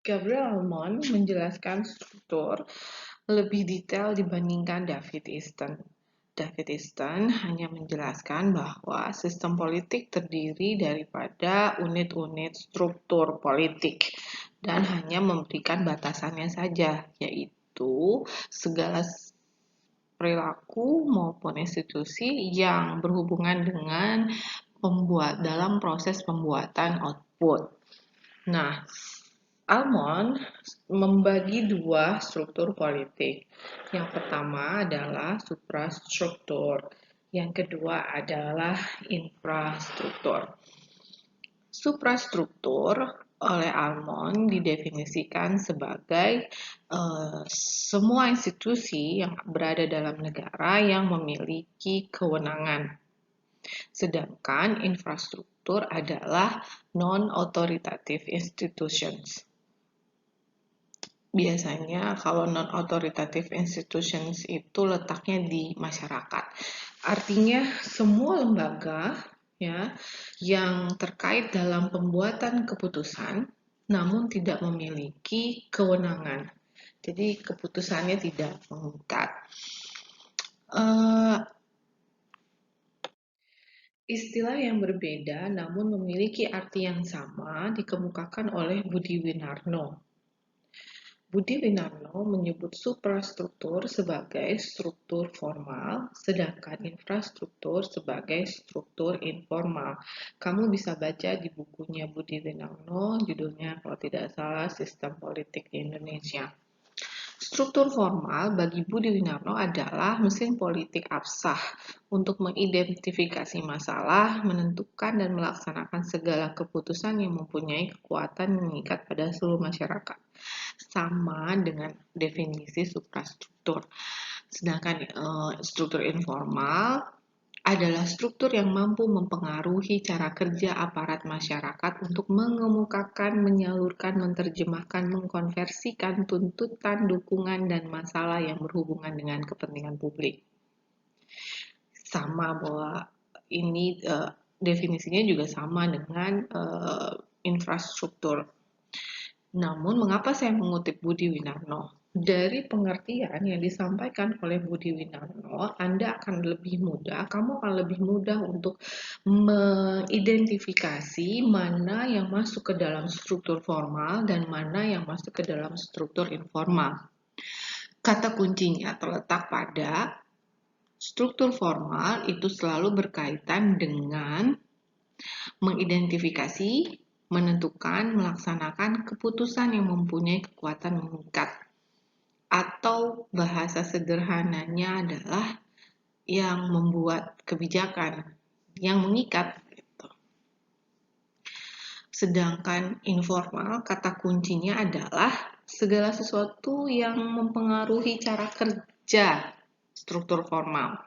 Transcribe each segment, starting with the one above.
Gabriel Almond menjelaskan struktur lebih detail dibandingkan David Easton. David Easton hanya menjelaskan bahwa sistem politik terdiri daripada unit-unit struktur politik dan hanya memberikan batasannya saja, yaitu segala perilaku maupun institusi yang berhubungan dengan dalam proses pembuatan output. Nah, Almond membagi dua struktur politik. Yang pertama adalah suprastruktur, yang kedua adalah infrastruktur. Suprastruktur oleh Almond didefinisikan sebagai semua institusi yang berada dalam negara yang memiliki kewenangan. Sedangkan infrastruktur adalah non-authoritative institutions. Biasanya kalau non-authoritative institutions itu letaknya di masyarakat. Artinya semua lembaga ya yang terkait dalam pembuatan keputusan namun tidak memiliki kewenangan. Jadi keputusannya tidak mengikat. Istilah yang berbeda namun memiliki arti yang sama dikemukakan oleh Budi Winarno. Budi Winarno menyebut suprastruktur sebagai struktur formal, sedangkan infrastruktur sebagai struktur informal. Kamu bisa baca di bukunya Budi Winarno, judulnya kalau tidak salah Sistem Politik di Indonesia. Struktur formal bagi Budi Winarno adalah mesin politik absah untuk mengidentifikasi masalah, menentukan dan melaksanakan segala keputusan yang mempunyai kekuatan mengikat pada seluruh masyarakat. Sama dengan definisi suprastruktur. Sedangkan struktur informal adalah struktur yang mampu mempengaruhi cara kerja aparat masyarakat untuk mengemukakan, menyalurkan, menerjemahkan, mengkonversikan tuntutan, dukungan, dan masalah yang berhubungan dengan kepentingan publik. Sama bahwa ini definisinya juga sama dengan infrastruktur. Namun, mengapa saya mengutip Budi Winarno? Dari pengertian yang disampaikan oleh Budi Winarno, kamu akan lebih mudah untuk mengidentifikasi mana yang masuk ke dalam struktur formal dan mana yang masuk ke dalam struktur informal. Kata kuncinya terletak pada struktur formal itu selalu berkaitan dengan mengidentifikasi, menentukan, melaksanakan keputusan yang mempunyai kekuatan mengikat. Atau bahasa sederhananya adalah yang membuat kebijakan yang mengikat. Sedangkan informal, kata kuncinya adalah segala sesuatu yang mempengaruhi cara kerja struktur formal.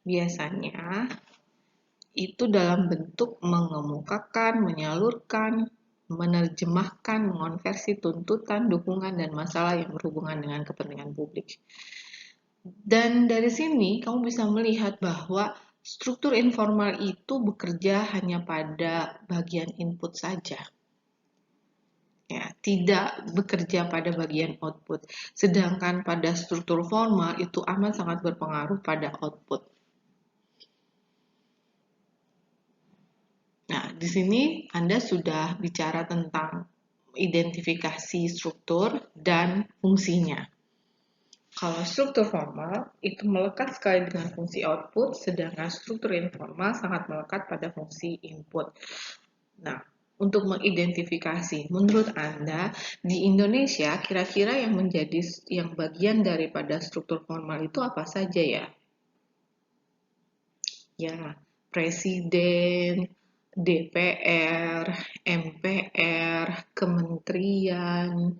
Biasanya itu dalam bentuk mengemukakan, menyalurkan, menerjemahkan, mengonversi tuntutan, dukungan, dan masalah yang berhubungan dengan kepentingan publik. Dan dari sini kamu bisa melihat bahwa struktur informal itu bekerja hanya pada bagian input saja. Ya, tidak bekerja pada bagian output. Sedangkan pada struktur formal itu amat sangat berpengaruh pada output. Nah, di sini Anda sudah bicara tentang identifikasi struktur dan fungsinya. Kalau struktur formal itu melekat sekali dengan fungsi output, sedangkan struktur informal sangat melekat pada fungsi input. Nah, untuk mengidentifikasi, menurut Anda di Indonesia kira-kira yang bagian daripada struktur formal itu apa saja ya? Ya, presiden, DPR, MPR, kementerian,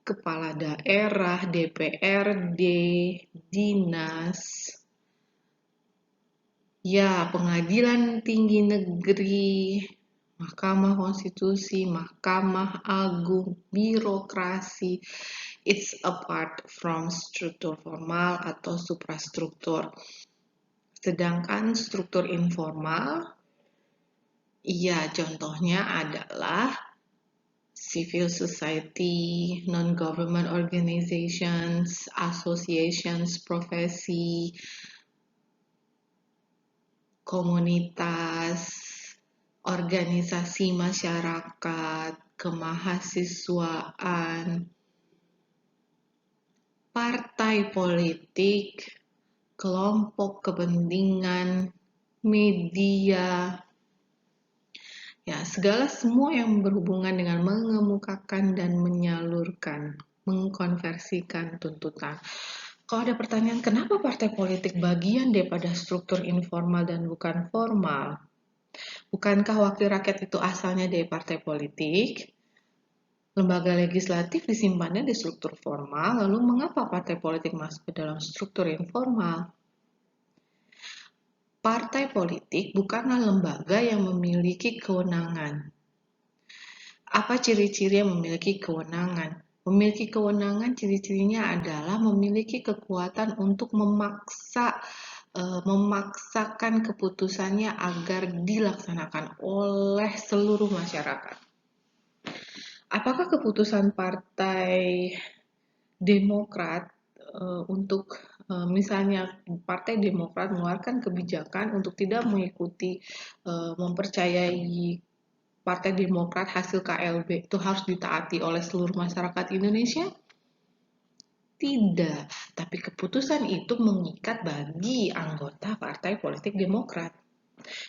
kepala daerah, DPRD, dinas, ya pengadilan tinggi negeri, Mahkamah Konstitusi, Mahkamah Agung, birokrasi. It's apart from struktur formal atau suprastruktur. Sedangkan struktur informal, ya contohnya adalah civil society, non-government organizations, associations, profesi, komunitas, organisasi masyarakat, kemahasiswaan, partai politik, kelompok kepentingan, media, ya segala semua yang berhubungan dengan mengemukakan dan menyalurkan, mengkonversikan tuntutan. Kalau ada pertanyaan, kenapa partai politik bagian daripada struktur informal dan bukan formal? Bukankah wakil rakyat itu asalnya dari partai politik? Lembaga legislatif disimpannya di struktur formal, lalu mengapa partai politik masuk ke dalam struktur informal? Partai politik bukanlah lembaga yang memiliki kewenangan. Apa ciri-ciri yang memiliki kewenangan? Memiliki kewenangan ciri-cirinya adalah memiliki kekuatan untuk memaksakan keputusannya agar dilaksanakan oleh seluruh masyarakat. Apakah keputusan Partai Demokrat untuk misalnya Partai Demokrat mengeluarkan kebijakan untuk tidak mengikuti mempercayai Partai Demokrat hasil KLB itu harus ditaati oleh seluruh masyarakat Indonesia? Tidak, tapi keputusan itu mengikat bagi anggota Partai Politik Demokrat.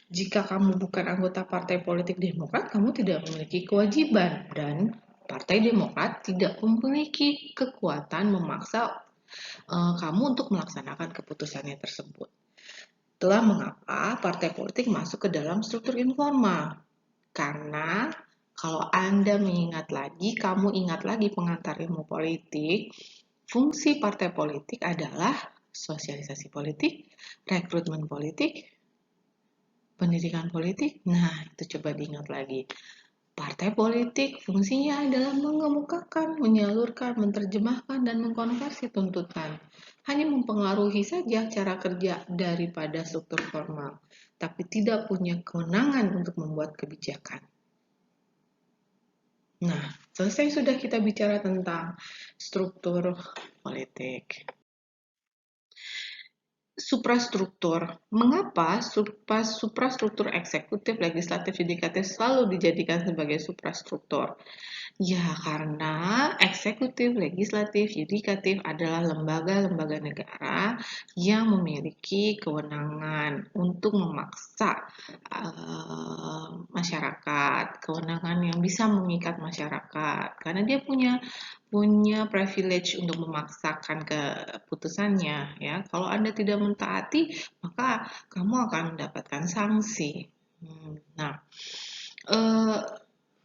Jika kamu bukan anggota Partai Politik Demokrat, kamu tidak memiliki kewajiban dan Partai Demokrat tidak memiliki kekuatan memaksa kamu untuk melaksanakan keputusannya tersebut. Itulah mengapa partai politik masuk ke dalam struktur informal. Karena kalau Anda kamu ingat lagi pengantar ilmu politik, fungsi partai politik adalah sosialisasi politik, rekrutmen politik, pendidikan politik. Nah, itu coba diingat lagi. Partai politik fungsinya adalah mengemukakan, menyalurkan, menerjemahkan, dan mengkonversi tuntutan. Hanya mempengaruhi saja cara kerja daripada struktur formal, tapi tidak punya kewenangan untuk membuat kebijakan. Nah, selesai sudah kita bicara tentang struktur politik. Suprastruktur. Mengapa suprastruktur eksekutif, legislatif, yudikatif selalu dijadikan sebagai suprastruktur? Ya, karena eksekutif, legislatif, yudikatif adalah lembaga-lembaga negara yang memiliki kewenangan untuk memaksa masyarakat, kewenangan yang bisa mengikat masyarakat, karena dia punya privilege untuk memaksakan keputusannya. Ya, kalau Anda tidak mentaati, maka kamu akan mendapatkan sanksi. Nah,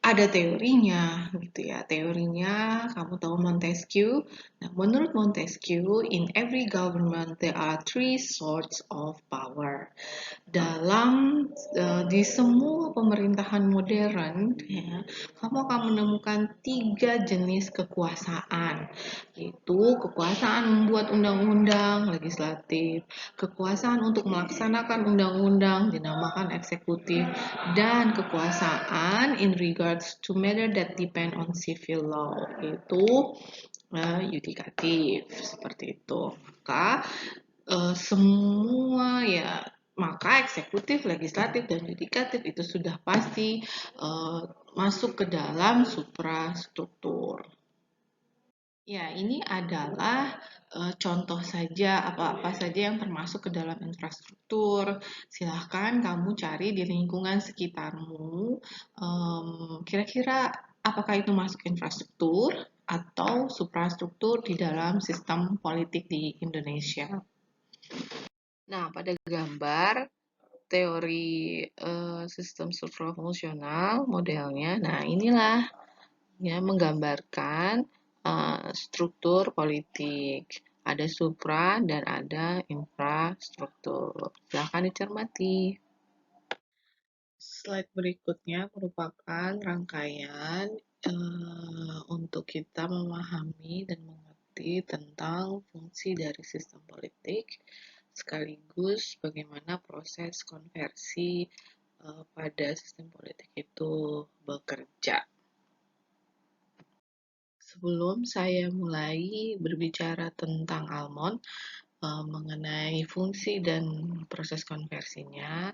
ada teorinya gitu ya. Teorinya kamu tahu Montesquieu. Nah, menurut Montesquieu, in every government there are three sorts of power. Di semua pemerintahan modern ya, kamu akan menemukan 3 jenis kekuasaan, yaitu kekuasaan membuat undang-undang legislatif, kekuasaan untuk melaksanakan undang-undang dinamakan eksekutif, dan kekuasaan in regards to matter that depend on civil law, yaitu yudikatif, seperti itu. Maka eksekutif, legislatif, dan yudikatif itu sudah pasti masuk ke dalam suprastruktur. Ya, ini adalah contoh saja apa-apa saja yang termasuk ke dalam infrastruktur. Silahkan kamu cari di lingkungan sekitarmu, kira-kira apakah itu masuk infrastruktur atau suprastruktur di dalam sistem politik di Indonesia. Nah, pada gambar teori sistem struktural fungsional modelnya, nah inilah ya menggambarkan struktur politik. Ada supra dan ada infrastruktur. Silahkan dicermati. Slide berikutnya merupakan rangkaian untuk kita memahami dan mengerti tentang fungsi dari sistem politik, sekaligus bagaimana proses konversi pada sistem politik itu bekerja. Sebelum saya mulai berbicara tentang almond, mengenai fungsi dan proses konversinya,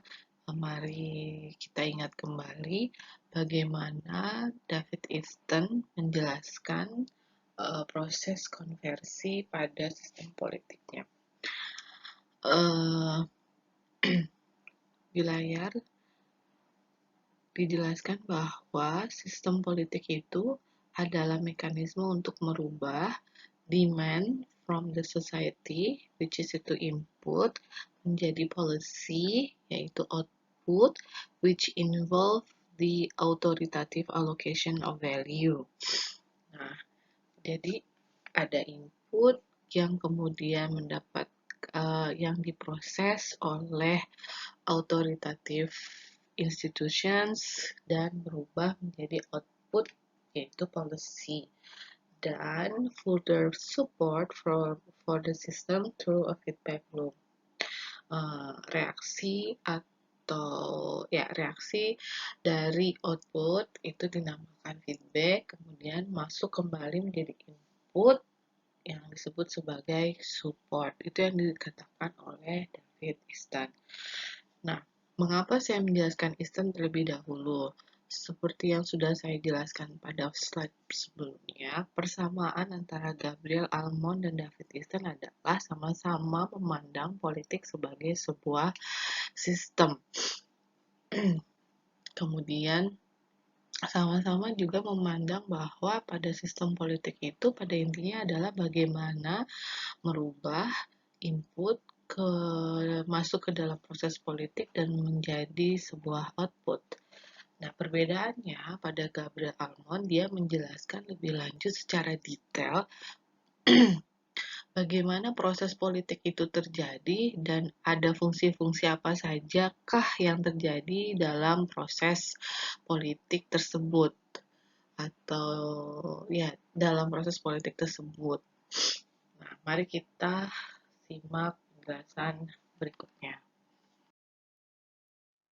mari kita ingat kembali bagaimana David Easton menjelaskan proses konversi pada sistem politiknya. Uh, di layar dijelaskan bahwa sistem politik itu adalah mekanisme untuk merubah demand from the society, which is itu input, menjadi policy, yaitu output, which involve the authoritative allocation of value. Nah, jadi ada input yang kemudian mendapat yang diproses oleh authoritative institutions dan berubah menjadi output, yaitu policy, dan further support for the system through a feedback loop. Reaksi dari output itu dinamakan feedback, kemudian masuk kembali menjadi input yang disebut sebagai support. Itu yang dikatakan oleh David Easton. Nah, mengapa saya menjelaskan Easton terlebih dahulu? Seperti yang sudah saya jelaskan pada slide sebelumnya, persamaan antara Gabriel Almond dan David Easton adalah sama-sama memandang politik sebagai sebuah sistem. Kemudian sama-sama juga memandang bahwa pada sistem politik itu pada intinya adalah bagaimana merubah input masuk ke dalam proses politik dan menjadi sebuah output. Nah, perbedaannya pada Gabriel Almond, dia menjelaskan lebih lanjut secara detail bagaimana proses politik itu terjadi dan ada fungsi-fungsi apa sajakah yang terjadi dalam proses politik tersebut atau ya dalam proses politik tersebut. Nah, mari kita simak penjelasan berikutnya.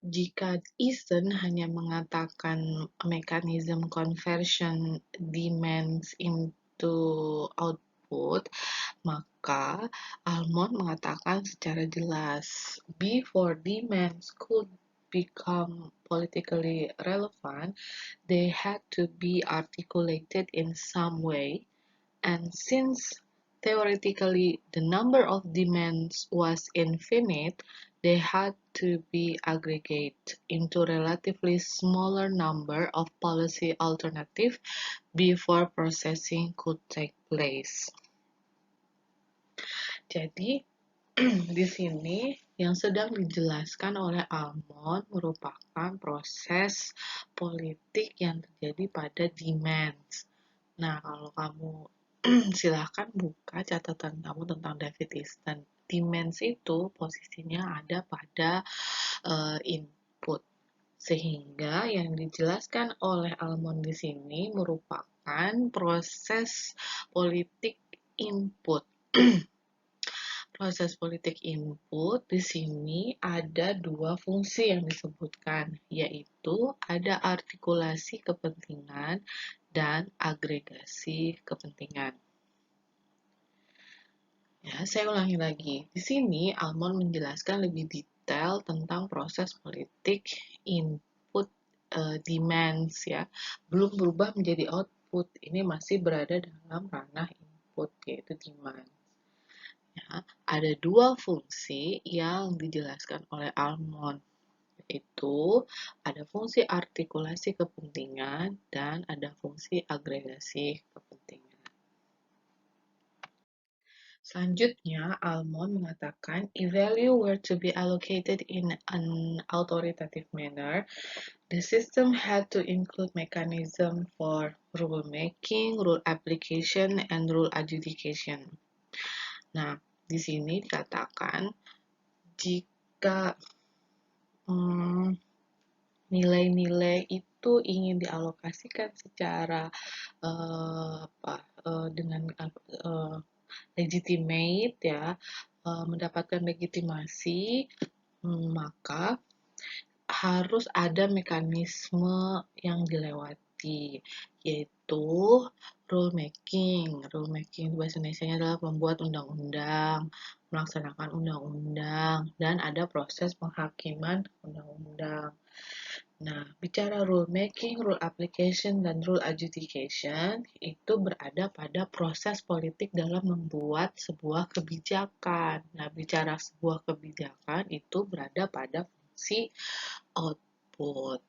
Jika Easton hanya mengatakan mekanisme conversion demands into output, maka Almond mengatakan secara jelas, before demands could become politically relevant, they had to be articulated in some way, and since theoretically the number of demands was infinite, they had to be aggregated into relatively smaller number of policy alternatives before processing could take place. Jadi, di sini yang sedang dijelaskan oleh Almond merupakan proses politik yang terjadi pada demands. Nah, kalau kamu silahkan buka catatan kamu tentang David Easton. Demands itu posisinya ada pada input. Sehingga yang dijelaskan oleh Almond di sini merupakan proses politik input. Proses politik input di sini ada dua fungsi yang disebutkan, yaitu ada artikulasi kepentingan dan agregasi kepentingan. Ya, saya ulangi lagi. Di sini Almond menjelaskan lebih detail tentang proses politik input demands ya. Belum berubah menjadi output. Ini masih berada dalam ranah input yaitu demand. Ya, ada dua fungsi yang dijelaskan oleh Almond, yaitu ada fungsi artikulasi kepentingan dan ada fungsi agregasi kepentingan. Selanjutnya, Almond mengatakan, if value were to be allocated in an authoritative manner, the system had to include mechanism for rule making, rule application, and rule adjudication. Nah, di sini dikatakan jika nilai-nilai itu ingin dialokasikan secara dengan legitimate ya, mendapatkan legitimasi, maka harus ada mekanisme yang dilewati, yaitu itu rule making. Rule making bahasa Indonesianya adalah membuat undang-undang, melaksanakan undang-undang, dan ada proses penghakiman undang-undang. Nah, bicara rule making, rule application, dan rule adjudication itu berada pada proses politik dalam membuat sebuah kebijakan. Nah, bicara sebuah kebijakan itu berada pada fungsi output.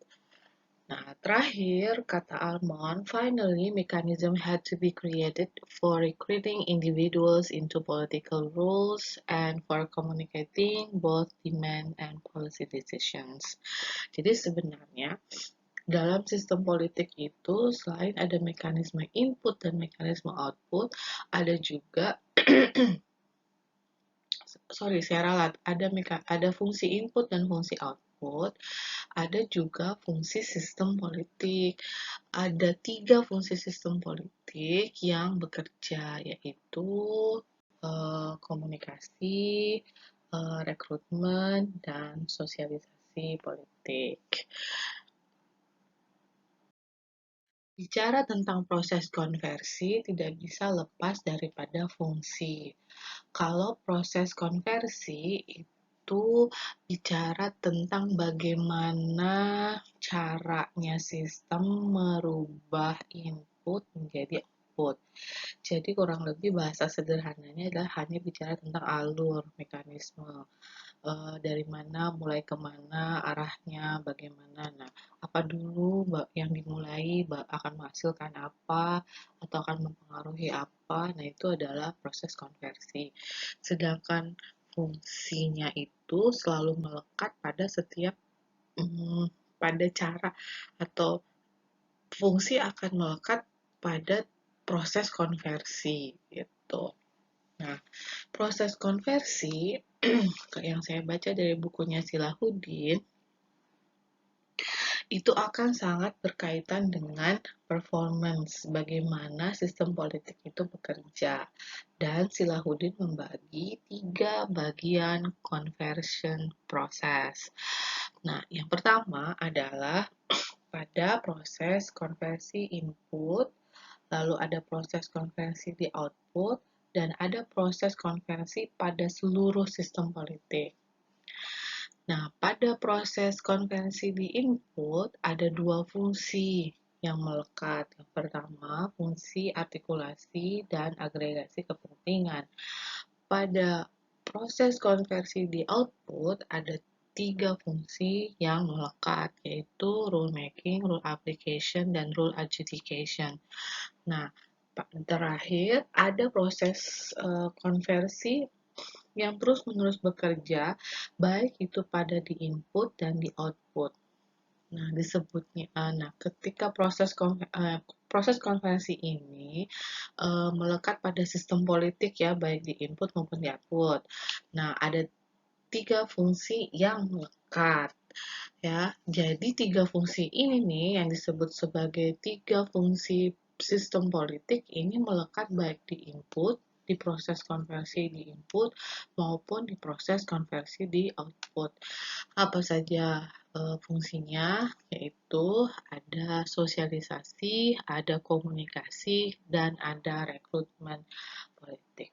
Nah, terakhir, kata Almond, finally, mechanism had to be created for recruiting individuals into political roles and for communicating both demand and policy decisions. Jadi sebenarnya dalam sistem politik itu selain ada mekanisme input dan mekanisme output, ada juga saya ralat, ada fungsi input dan fungsi output, ada juga fungsi sistem politik. Ada 3 fungsi sistem politik yang bekerja, yaitu komunikasi, rekrutmen, dan sosialisasi politik. Bicara tentang proses konversi tidak bisa lepas daripada fungsi. Kalau proses konversi itu bicara tentang bagaimana caranya sistem merubah input menjadi output. Jadi kurang lebih bahasa sederhananya adalah hanya bicara tentang alur, mekanisme. Dari mana, mulai kemana, arahnya, bagaimana. Nah, apa dulu yang dimulai akan menghasilkan apa, atau akan mempengaruhi apa. Nah, itu adalah proses konversi. Sedangkan fungsinya itu selalu melekat pada setiap pada cara atau fungsi akan melekat pada proses konversi gitu. Nah, proses konversi yang saya baca dari bukunya Silahuddin itu akan sangat berkaitan dengan performance, bagaimana sistem politik itu bekerja. Dan Silahuddin membagi 3 bagian conversion process. Nah, yang pertama adalah pada proses konversi input, lalu ada proses konversi di output, dan ada proses konversi pada seluruh sistem politik. Nah, pada proses konversi di input ada 2 fungsi yang melekat. Yang pertama, fungsi artikulasi dan agregasi kepentingan. Pada proses konversi di output ada 3 fungsi yang melekat, yaitu rule making, rule application, dan rule adjudication. Nah, terakhir ada proses konversi yang terus-menerus bekerja, baik itu pada di input dan di output. Nah, disebutnya, ketika proses konversi ini melekat pada sistem politik ya, baik di input maupun di output. Nah, ada 3 fungsi yang melekat. Ya, jadi 3 fungsi ini nih yang disebut sebagai 3 fungsi sistem politik ini melekat baik di input, di proses konversi di input, maupun di proses konversi di output. Apa saja fungsinya? Yaitu ada sosialisasi, ada komunikasi, dan ada rekrutmen politik.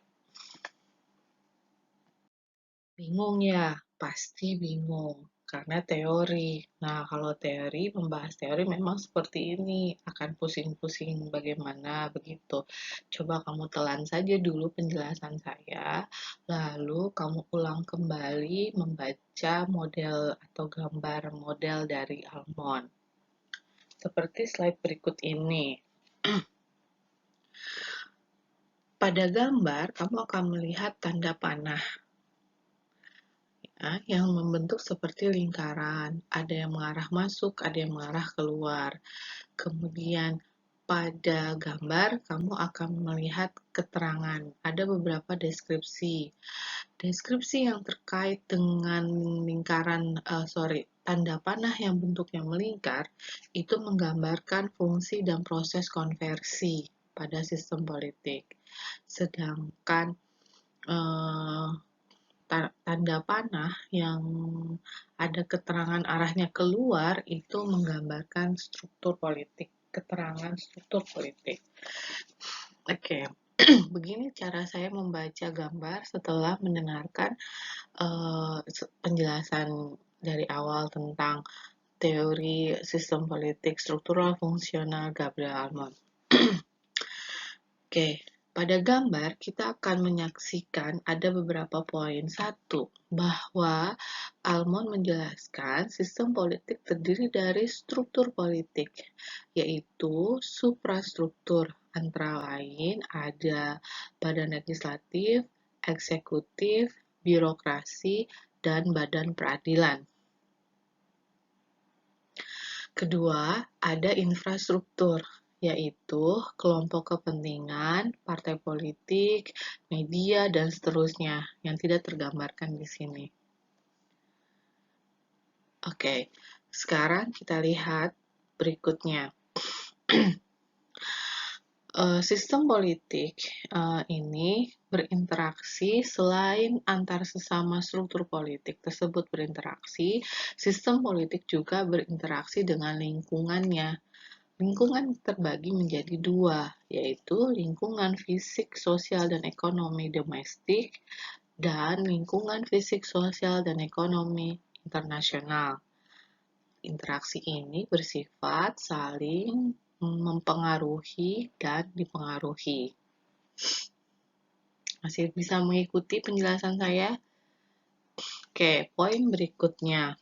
Bingung ya? Pasti bingung, karena teori. Nah, kalau teori, membahas teori memang seperti ini, akan pusing-pusing bagaimana begitu. Coba kamu telan saja dulu penjelasan saya, lalu kamu ulang kembali membaca model atau gambar model dari Almond. Seperti slide berikut ini. Pada gambar, kamu akan melihat tanda panah yang membentuk seperti lingkaran. Ada yang mengarah masuk, ada yang mengarah keluar. Kemudian pada gambar kamu akan melihat keterangan. Ada beberapa deskripsi. Deskripsi yang terkait dengan tanda panah yang bentuknya melingkar itu menggambarkan fungsi dan proses konversi pada sistem politik. Sedangkan tanda panah yang ada keterangan arahnya keluar itu menggambarkan struktur politik keterangan struktur politik. Oke, begini cara saya membaca gambar setelah mendengarkan penjelasan dari awal tentang teori sistem politik struktural fungsional Gabriel Almond. Oke, pada gambar kita akan menyaksikan ada beberapa poin. Satu, bahwa Almond menjelaskan sistem politik terdiri dari struktur politik, yaitu suprastruktur. Antara lain ada badan legislatif, eksekutif, birokrasi, dan badan peradilan. Kedua, ada infrastruktur, yaitu kelompok kepentingan, partai politik, media, dan seterusnya yang tidak tergambarkan di sini. Oke, sekarang kita lihat berikutnya. Sistem politik ini berinteraksi selain antar sesama struktur politik tersebut berinteraksi, sistem politik juga berinteraksi dengan lingkungannya. Lingkungan terbagi menjadi dua, yaitu lingkungan fisik, sosial, dan ekonomi domestik, dan lingkungan fisik, sosial, dan ekonomi internasional. Interaksi ini bersifat saling mempengaruhi dan dipengaruhi. Masih bisa mengikuti penjelasan saya? Oke, poin berikutnya.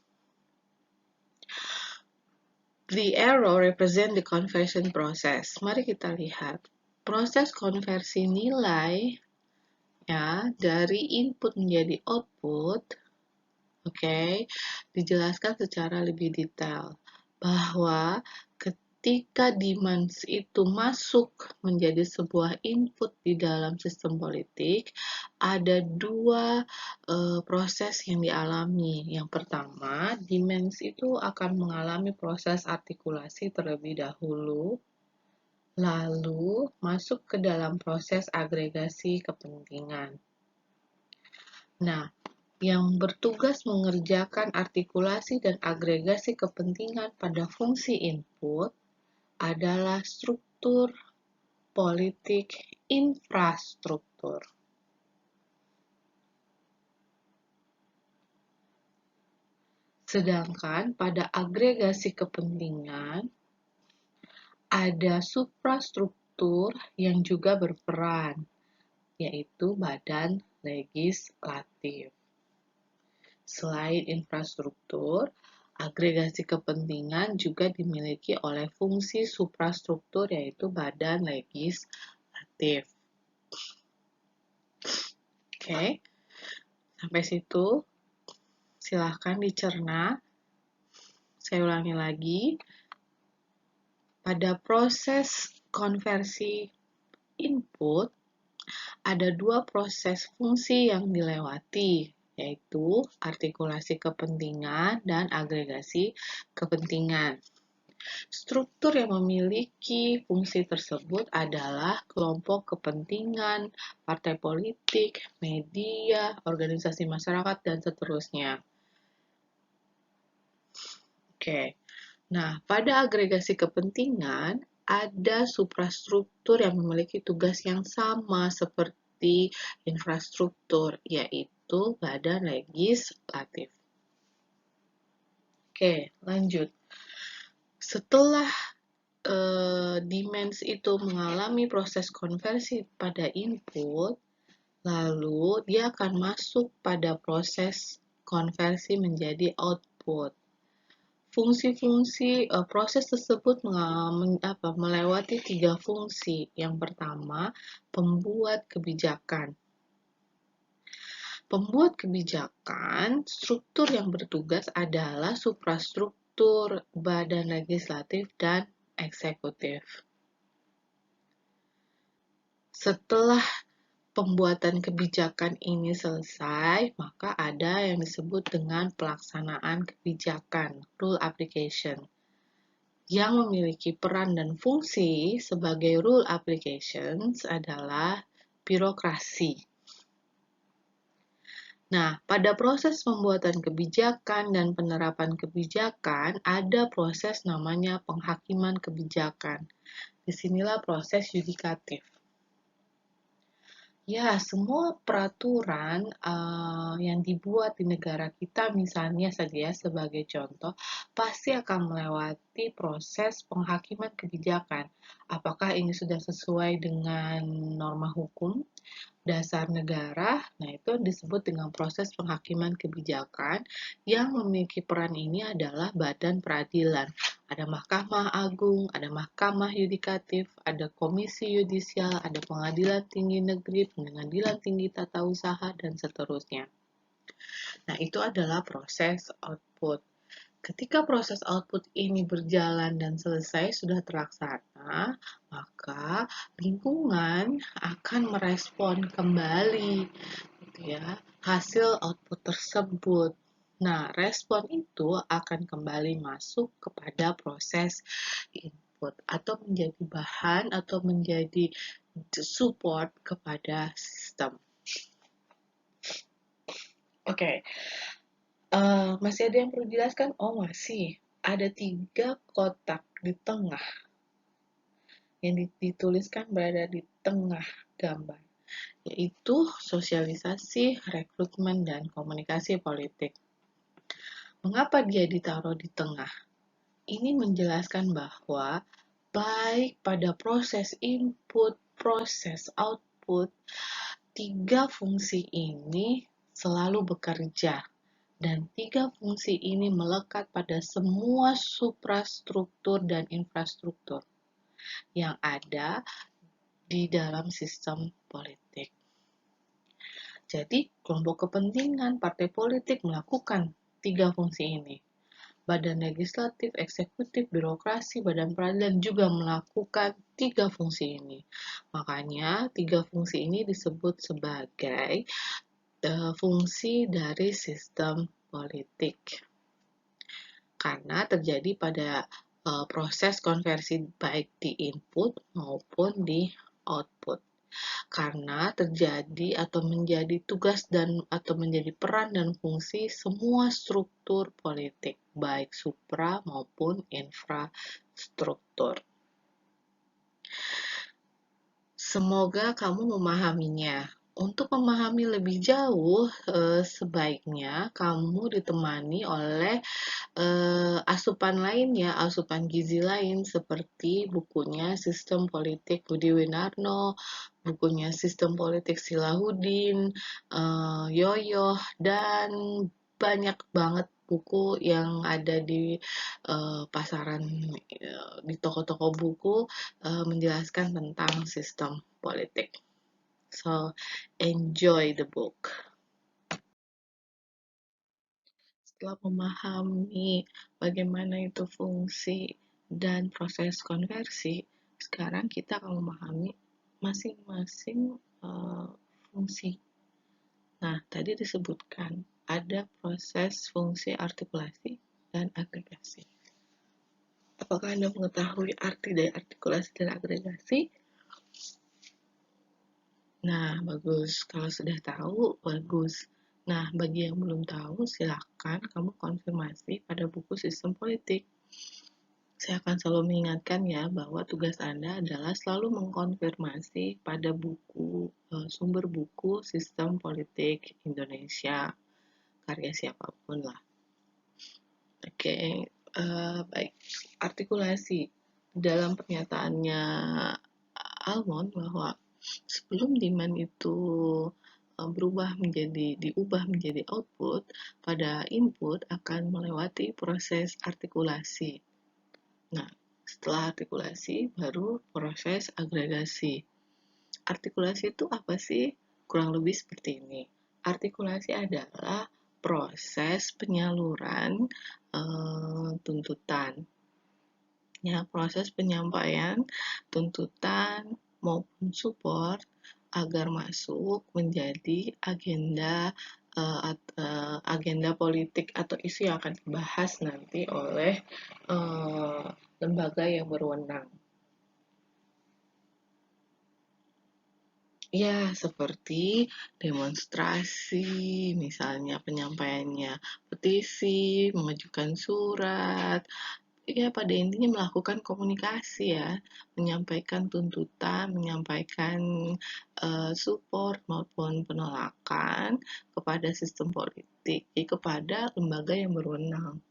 The arrow represent the conversion process. Mari kita lihat. Proses konversi nilai ya dari input menjadi output, dijelaskan secara lebih detail bahwa ketika demands itu masuk menjadi sebuah input di dalam sistem politik, ada dua proses yang dialami. Yang pertama, demands itu akan mengalami proses artikulasi terlebih dahulu, lalu masuk ke dalam proses agregasi kepentingan. Nah, yang bertugas mengerjakan artikulasi dan agregasi kepentingan pada fungsi input adalah struktur politik infrastruktur. Sedangkan pada agregasi kepentingan ada suprastruktur yang juga berperan, yaitu badan legislatif. Selain infrastruktur, agregasi kepentingan juga dimiliki oleh fungsi suprastruktur yaitu badan legislatif. Oke, sampai situ silahkan dicerna. Saya ulangi lagi. Pada proses konversi input, ada dua proses fungsi yang dilewati, yaitu artikulasi kepentingan dan agregasi kepentingan. Struktur yang memiliki fungsi tersebut adalah kelompok kepentingan, partai politik, media, organisasi masyarakat, dan seterusnya. Nah, pada agregasi kepentingan, ada suprastruktur yang memiliki tugas yang sama seperti infrastruktur, yaitu badan legislatif. Lanjut. Setelah demands itu mengalami proses konversi pada input, lalu dia akan masuk pada proses konversi menjadi output. Fungsi-fungsi proses tersebut melewati tiga fungsi. Yang pertama, pembuat kebijakan. Pembuat kebijakan, struktur yang bertugas adalah suprastruktur, badan legislatif, dan eksekutif. Setelah pembuatan kebijakan ini selesai, maka ada yang disebut dengan pelaksanaan kebijakan, rule application. Yang memiliki peran dan fungsi sebagai rule applications adalah birokrasi. Nah, pada proses pembuatan kebijakan dan penerapan kebijakan, ada proses namanya penghakiman kebijakan. Disinilah proses yudikatif. Ya, semua peraturan yang dibuat di negara kita, misalnya saja ya, sebagai contoh, pasti akan melewati proses penghakiman kebijakan. Apakah ini sudah sesuai dengan norma hukum? Dasar negara, nah itu disebut dengan proses penghakiman kebijakan. Yang memiliki peran ini adalah badan peradilan. Ada Mahkamah Agung, ada Mahkamah Yudikatif, ada Komisi Yudisial, ada Pengadilan Tinggi Negeri, Pengadilan Tinggi Tata Usaha, dan seterusnya. Nah, itu adalah proses output. Ketika proses output ini berjalan dan selesai, sudah terlaksana, maka lingkungan akan merespon kembali gitu ya, hasil output tersebut. Nah, respon itu akan kembali masuk kepada proses input atau menjadi bahan atau menjadi support kepada sistem. Oke. Masih ada yang perlu dijelaskan? Oh, masih. Ada 3 kotak di tengah yang dituliskan berada di tengah gambar, yaitu sosialisasi, rekrutmen, dan komunikasi politik. Mengapa dia ditaruh di tengah? Ini menjelaskan bahwa baik pada proses input, proses output, 3 fungsi ini selalu bekerja. Dan 3 fungsi ini melekat pada semua suprastruktur dan infrastruktur yang ada di dalam sistem politik. Jadi, kelompok kepentingan partai politik melakukan 3 fungsi ini. Badan legislatif, eksekutif, birokrasi, badan peradilan juga melakukan 3 fungsi ini. Makanya, 3 fungsi ini disebut sebagai fungsi dari sistem politik. Karena terjadi pada proses konversi baik di input maupun di output. Karena terjadi atau menjadi tugas dan atau menjadi peran dan fungsi semua struktur politik, baik supra maupun infrastruktur. Semoga kamu memahaminya. Untuk memahami lebih jauh, sebaiknya kamu ditemani oleh asupan lain ya, asupan gizi lain seperti bukunya Sistem Politik Budi Winarno, bukunya Sistem Politik Silahudin, Yoyoh, dan banyak banget buku yang ada di pasaran, di toko-toko buku menjelaskan tentang sistem politik. So, enjoy the book. Setelah memahami bagaimana itu fungsi dan proses konversi, sekarang kita akan memahami masing-masing fungsi. Nah, tadi disebutkan ada proses fungsi artikulasi dan agregasi. Apakah Anda mengetahui arti dari artikulasi dan agregasi? Nah, bagus. Kalau sudah tahu, bagus. Nah, bagi yang belum tahu, silakan kamu konfirmasi pada buku Sistem Politik. Saya akan selalu mengingatkan ya bahwa tugas Anda adalah selalu mengkonfirmasi pada buku, sumber buku Sistem Politik Indonesia, karya siapapun lah. Oke, baik. Artikulasi. Dalam pernyataannya Almond bahwa sebelum demand itu diubah menjadi output, pada input akan melewati proses artikulasi. Nah, setelah artikulasi baru proses agregasi. Artikulasi itu apa sih? Kurang lebih seperti ini. Artikulasi adalah proses penyaluran tuntutan. Ya, proses penyampaian tuntutan maupun support agar masuk menjadi agenda politik atau isu yang akan dibahas nanti oleh lembaga yang berwenang. Ya, seperti demonstrasi, misalnya penyampaiannya petisi, mengajukan surat, ya pada intinya melakukan komunikasi ya, menyampaikan tuntutan, menyampaikan support maupun penolakan kepada sistem politik, kepada lembaga yang berwenang.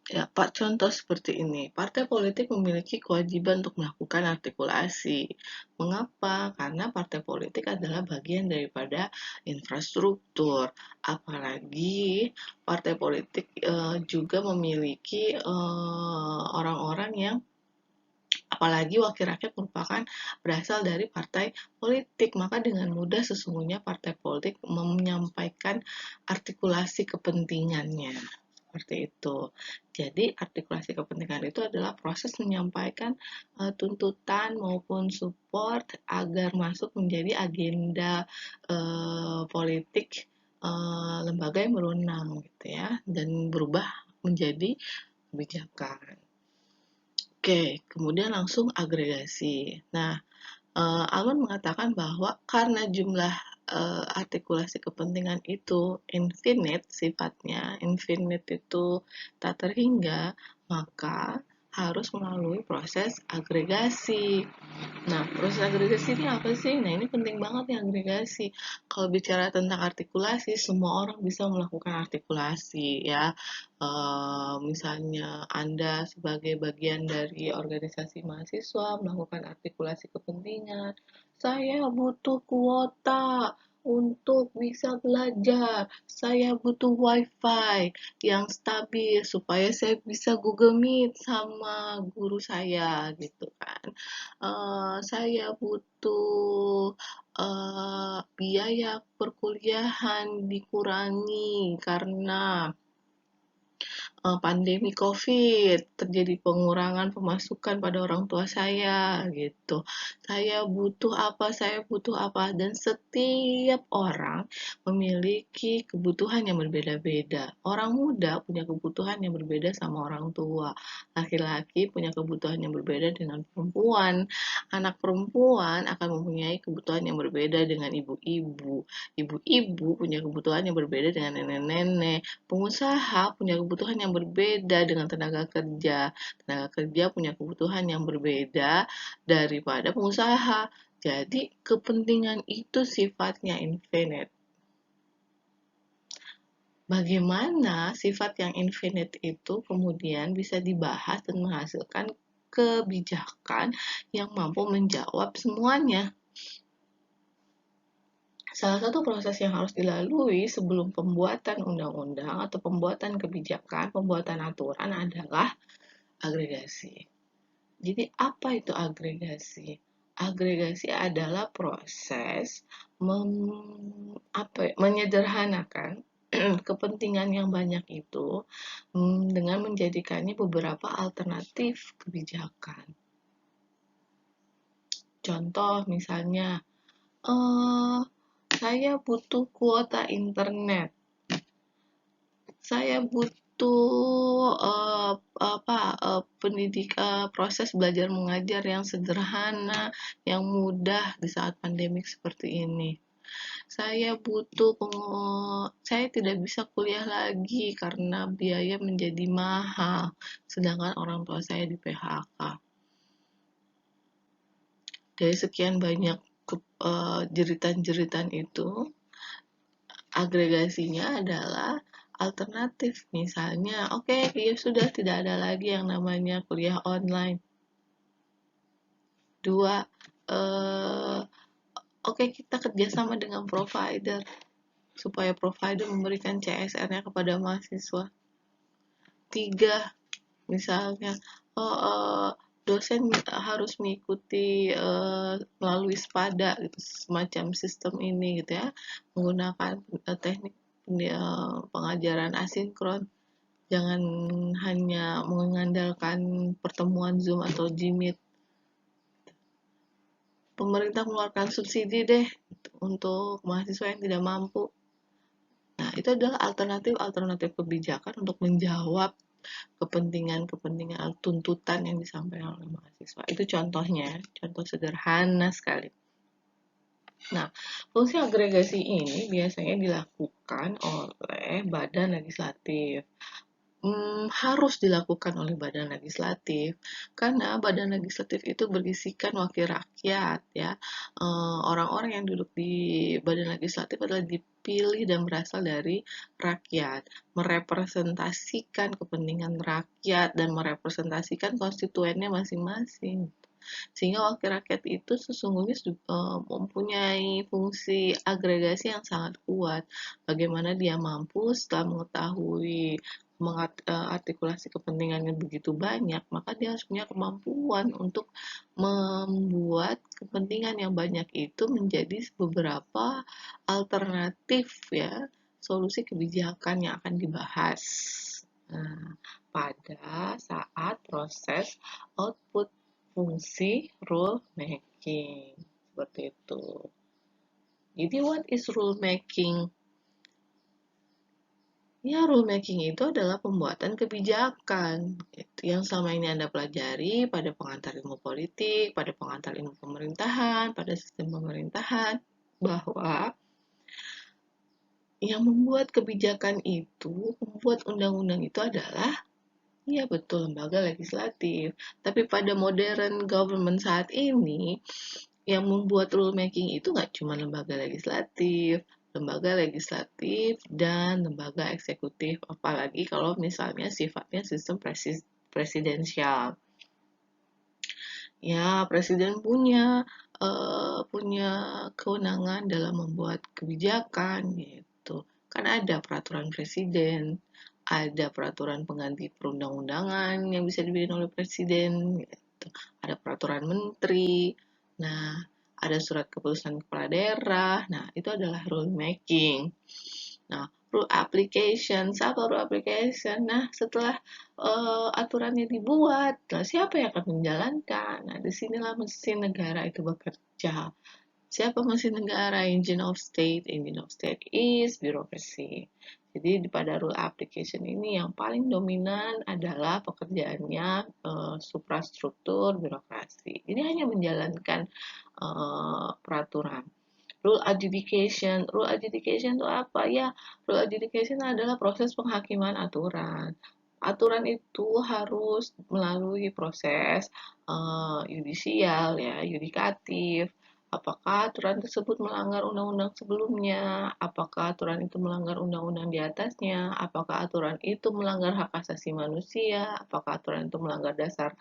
Ya, Pak, contoh seperti ini. Partai politik memiliki kewajiban untuk melakukan artikulasi. Mengapa? Karena partai politik adalah bagian daripada infrastruktur. Apalagi partai politik juga memiliki orang-orang yang apalagi wakil rakyat merupakan berasal dari partai politik, maka dengan mudah sesungguhnya partai politik menyampaikan artikulasi kepentingannya. Seperti itu. Jadi artikulasi kepentingan itu adalah proses menyampaikan tuntutan maupun support agar masuk menjadi agenda politik lembaga yang berwenang gitu ya, dan berubah menjadi kebijakan. Oke, kemudian langsung agregasi. Nah, Alman mengatakan bahwa karena jumlah artikulasi kepentingan itu infinite sifatnya, infinite itu tak terhingga, maka harus melalui proses agregasi. Nah, proses agregasi ini apa sih? Nah, ini penting banget nih agregasi. Kalau bicara tentang artikulasi, semua orang bisa melakukan artikulasi ya. Misalnya Anda sebagai bagian dari organisasi mahasiswa melakukan artikulasi kepentingan. Saya butuh kuota untuk bisa belajar. Saya butuh wifi yang stabil supaya saya bisa Google Meet sama guru saya gitu kan. Saya butuh biaya perkuliahan dikurangi karena pandemi COVID, terjadi pengurangan pemasukan pada orang tua saya gitu. Saya butuh apa, dan setiap orang memiliki kebutuhan yang berbeda-beda. Orang muda punya kebutuhan yang berbeda sama orang tua. Laki-laki punya kebutuhan yang berbeda dengan perempuan. Anak perempuan akan mempunyai kebutuhan yang berbeda dengan ibu-ibu. Ibu-ibu punya kebutuhan yang berbeda dengan nenek-nenek. Pengusaha punya kebutuhan yang berbeda dengan tenaga kerja. Tenaga kerja punya kebutuhan yang berbeda daripada pengusaha. Jadi, kepentingan itu sifatnya infinite. Bagaimana sifat yang infinite itu kemudian bisa dibahas dan menghasilkan kebijakan yang mampu menjawab semuanya? Salah satu proses yang harus dilalui sebelum pembuatan undang-undang atau pembuatan kebijakan, pembuatan aturan adalah agregasi. Jadi apa itu agregasi? Agregasi adalah proses menyederhanakan kepentingan yang banyak itu dengan menjadikannya beberapa alternatif kebijakan. Contoh misalnya, eh, saya butuh kuota internet. Saya butuh proses belajar mengajar yang sederhana, yang mudah di saat pandemik seperti ini. Saya tidak bisa kuliah lagi karena biaya menjadi mahal, sedangkan orang tua saya di PHK. Dari sekian banyak jeritan-jeritan itu, agregasinya adalah alternatif. Misalnya, oke, ya sudah tidak ada lagi yang namanya kuliah online. Dua, oke, kita kerjasama dengan provider supaya provider memberikan CSR-nya kepada mahasiswa. Tiga, misalnya, dosen harus mengikuti melalui SPADA gitu, semacam sistem ini gitu ya, menggunakan teknik pengajaran asinkron. Jangan hanya mengandalkan pertemuan Zoom atau Gmeet. Pemerintah mengeluarkan subsidi deh untuk mahasiswa yang tidak mampu. Nah, itu adalah alternatif-alternatif kebijakan untuk menjawab kepentingan-kepentingan tuntutan yang disampaikan oleh mahasiswa. Itu contohnya, contoh sederhana sekali. Nah, fungsi agregasi ini biasanya dilakukan oleh badan legislatif. Harus dilakukan oleh badan legislatif karena badan legislatif itu berisikan wakil rakyat ya. Orang-orang yang duduk di badan legislatif adalah dipilih dan berasal dari rakyat, merepresentasikan kepentingan rakyat dan merepresentasikan konstituennya masing-masing. Sehingga wakil rakyat itu sesungguhnya mempunyai fungsi agregasi yang sangat kuat. Bagaimana dia mampu setelah mengetahui mengartikulasi kepentingannya begitu banyak, maka dia harus punya kemampuan untuk membuat kepentingan yang banyak itu menjadi beberapa alternatif ya, solusi kebijakan yang akan dibahas. Nah, pada saat proses output fungsi rule making seperti itu. Jadi what is rule making? Ya, rule making itu adalah pembuatan kebijakan. Itu yang selama ini Anda pelajari pada pengantar ilmu politik, pada pengantar ilmu pemerintahan, pada sistem pemerintahan, bahwa yang membuat kebijakan itu, membuat undang-undang itu adalah iya betul, lembaga legislatif. Tapi pada modern government saat ini, yang membuat rule making itu nggak cuma lembaga legislatif dan lembaga eksekutif, apalagi kalau misalnya sifatnya sistem presidensial. Ya, presiden punya kewenangan dalam membuat kebijakan gitu. Kan ada peraturan presiden, ada peraturan pengganti perundang-undangan yang bisa dibikin oleh presiden gitu. Ada peraturan menteri. Nah, ada surat keputusan kepala daerah. Nah, itu adalah rule making. Nah, rule application, apa rule application? Nah, setelah aturannya dibuat, nah siapa yang akan menjalankan? Nah, disinilah mesin negara itu bekerja. Siapa mesin negara? Engine of state. Engine of state is bureaucracy. Jadi pada rule application ini yang paling dominan adalah pekerjaannya suprastruktur birokrasi. Jadi hanya menjalankan peraturan. Rule adjudication itu apa ya? Rule adjudication adalah proses penghakiman aturan. Aturan itu harus melalui proses yudisial ya, yudikatif. Apakah aturan tersebut melanggar undang-undang sebelumnya? Apakah aturan itu melanggar undang-undang di atasnya? Apakah aturan itu melanggar hak asasi manusia? Apakah aturan itu melanggar dasar